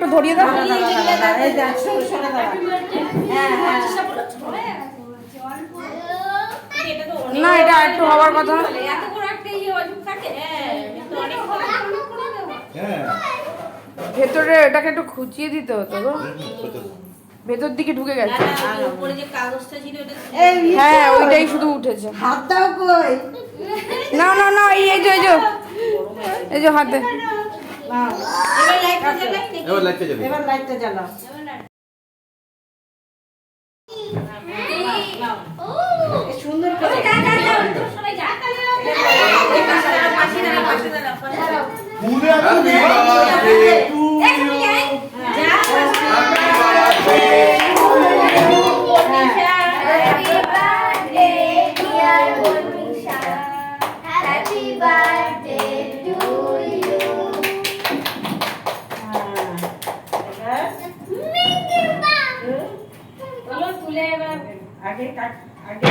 একটু ধরিয়ে দাও। এই দেখ সরে দাও। হ্যাঁ হ্যাঁ না এটা একটু হওয়ার কথা। এত বড় একটা অজুব থাকে। তো অনেক হ্যাঁ ভেতরে এটাকে একটু খুঁচিয়ে দিতে হতো গো, ভেতর দিকে ঢুকে গেছে। উপরে যে কাগজটা ছিল ওটা এই হ্যাঁ ওইটাই শুধু উঠেছে। হাত দাও কই না না না এই যে এই যে হাতে। নাও, এবার লাইটটা জ্বালাই নাকি? এবার লাইটটা জ্বালিয়ে এবার লাইটটা জ্বালাও। এই সুন্দর করে সবাই যা এই পাশে দাঁড়াও পাশে দাঁড়াও পুরে হ্যাপি বার্থডে টু ইউ বলো তুলে এবার আগে কাট আগে